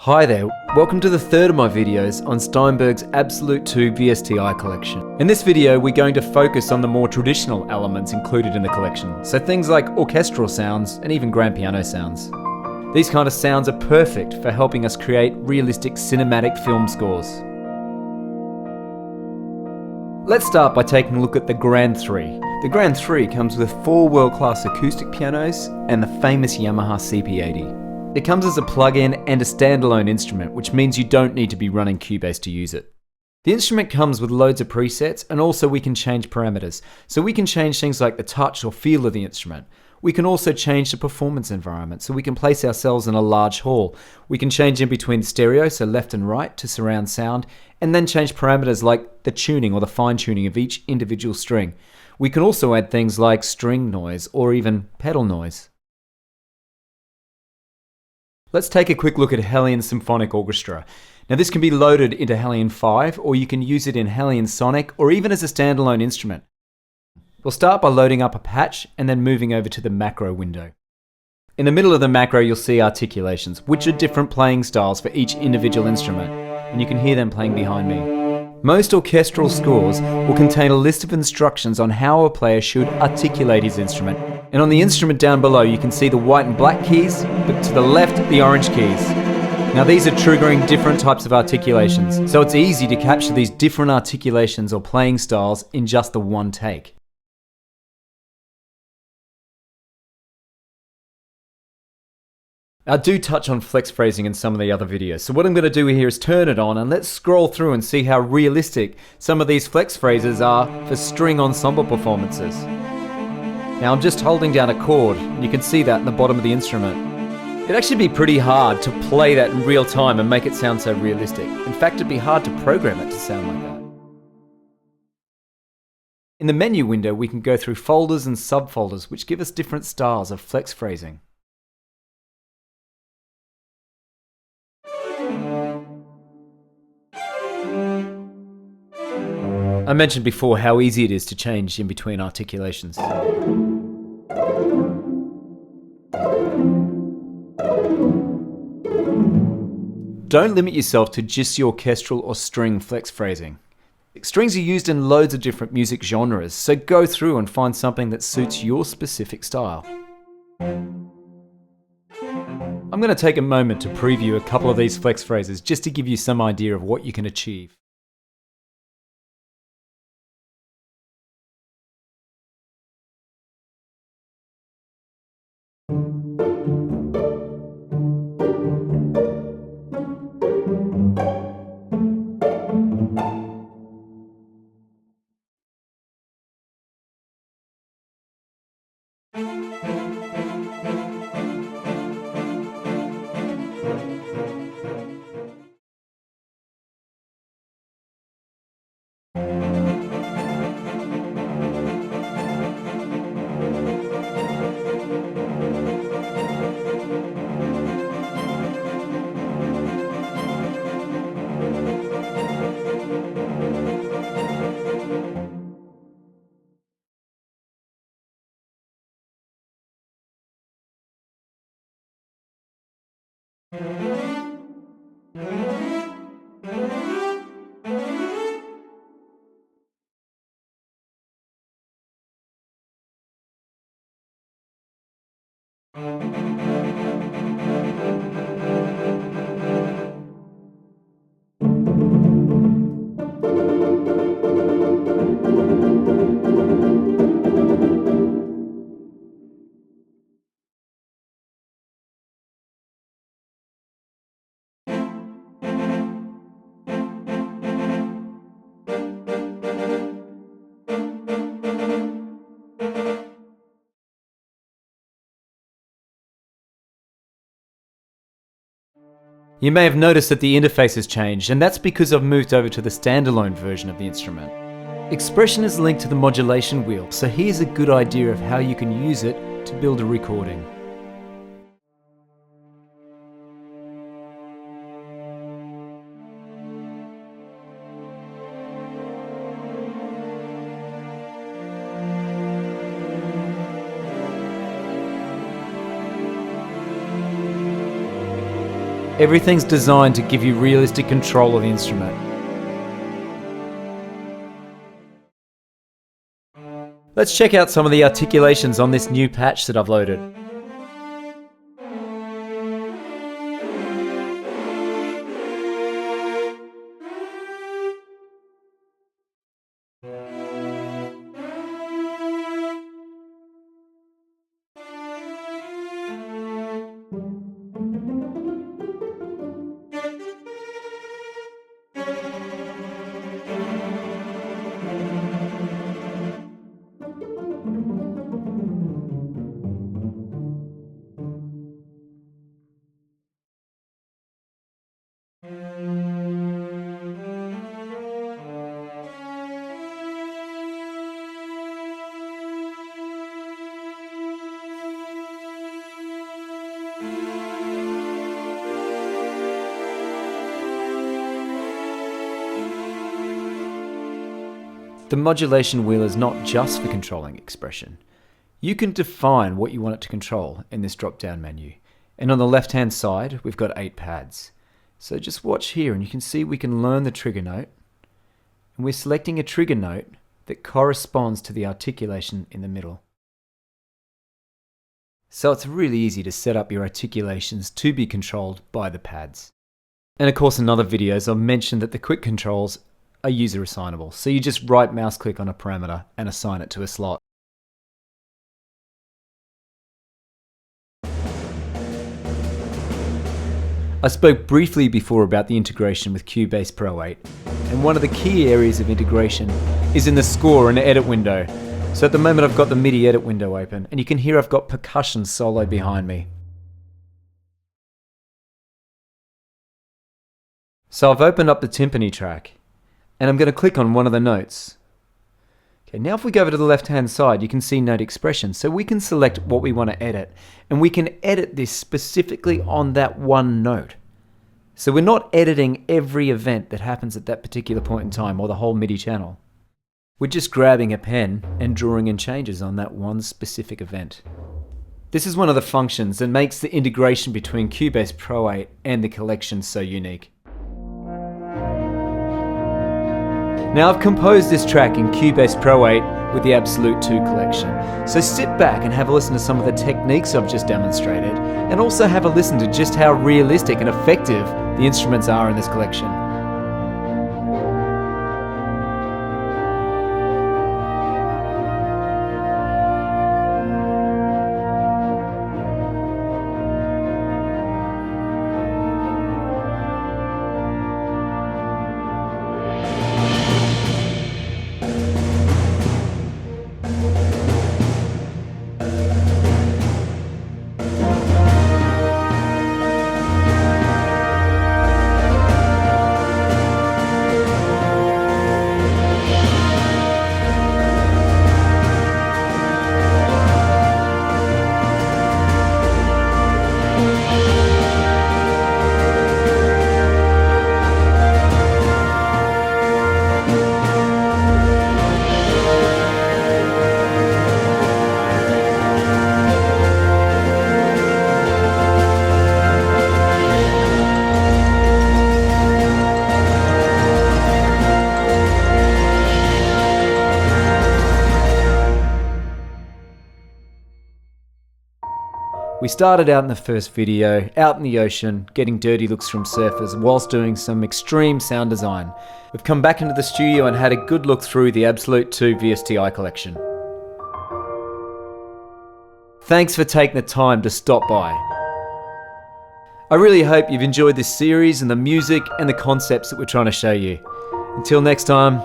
Hi there, welcome to the third of my videos on Steinberg's Absolute 2 VSTI collection. In this video we're going to focus on the more traditional elements included in the collection, so things like orchestral sounds and even grand piano sounds. These kind of sounds are perfect for helping us create realistic cinematic film scores. Let's start by taking a look at the Grand 3. The Grand 3 comes with 4 world-class acoustic pianos and the famous Yamaha CP80. It comes as a plug-in and a standalone instrument, which means you don't need to be running Cubase to use it. The instrument comes with loads of presets, and also we can change parameters. So we can change things like the touch or feel of the instrument. We can also change the performance environment, so we can place ourselves in a large hall. We can change in between stereo, so left and right, to surround sound, and then change parameters like the tuning or the fine-tuning of each individual string. We can also add things like string noise or even pedal noise. Let's take a quick look at HALion Symphonic Orchestra. Now this can be loaded into HALion 5, or you can use it in HALion Sonic, or even as a standalone instrument. We'll start by loading up a patch and then moving over to the macro window. In the middle of the macro you'll see articulations, which are different playing styles for each individual instrument, and you can hear them playing behind me. Most orchestral scores will contain a list of instructions on how a player should articulate his instrument. And on the instrument down below you can see the white and black keys, but to the left the orange keys. Now these are triggering different types of articulations, so it's easy to capture these different articulations or playing styles in just the one take. I do touch on flex phrasing in some of the other videos, so what I'm going to do here is turn it on and let's scroll through and see how realistic some of these flex phrases are for string ensemble performances. Now I'm just holding down a chord, and you can see that in the bottom of the instrument. It'd actually be pretty hard to play that in real time and make it sound so realistic. In fact, it'd be hard to program it to sound like that. In the menu window we can go through folders and subfolders which give us different styles of flex phrasing. I mentioned before how easy it is to change in between articulations. Don't limit yourself to just the orchestral or string flex phrasing. Strings are used in loads of different music genres, so go through and find something that suits your specific style. I'm going to take a moment to preview a couple of these flex phrases just to give you some idea of what you can achieve. You may have noticed that the interface has changed, and that's because I've moved over to the standalone version of the instrument. Expression is linked to the modulation wheel, so here's a good idea of how you can use it to build a recording. Everything's designed to give you realistic control of the instrument. Let's check out some of the articulations on this new patch that I've loaded. The modulation wheel is not just for controlling expression. You can define what you want it to control in this drop-down menu. And on the left-hand side, we've got 8 pads. So just watch here and you can see we can learn the trigger note. And we're selecting a trigger note that corresponds to the articulation in the middle. So it's really easy to set up your articulations to be controlled by the pads. And of course in other videos I've mentioned that the quick controls are user assignable. So you just right mouse click on a parameter and assign it to a slot. I spoke briefly before about the integration with Cubase Pro 8, and one of the key areas of integration is in the score and edit window. So at the moment I've got the MIDI edit window open, and you can hear I've got percussion solo behind me. So I've opened up the timpani track, and I'm going to click on one of the notes. Okay, now if we go over to the left hand side, you can see note expression. So we can select what we want to edit, and we can edit this specifically on that one note. So we're not editing every event that happens at that particular point in time or the whole MIDI channel. We're just grabbing a pen and drawing in changes on that one specific event. This is one of the functions that makes the integration between Cubase Pro 8 and the collection so unique. Now I've composed this track in Cubase Pro 8 with the Absolute 2 collection. So sit back and have a listen to some of the techniques I've just demonstrated, and also have a listen to just how realistic and effective the instruments are in this collection. We started out in the first video, out in the ocean, getting dirty looks from surfers whilst doing some extreme sound design. We've come back into the studio and had a good look through the Absolute 2 VSTI collection. Thanks for taking the time to stop by. I really hope you've enjoyed this series and the music and the concepts that we're trying to show you. Until next time,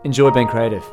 enjoy being creative.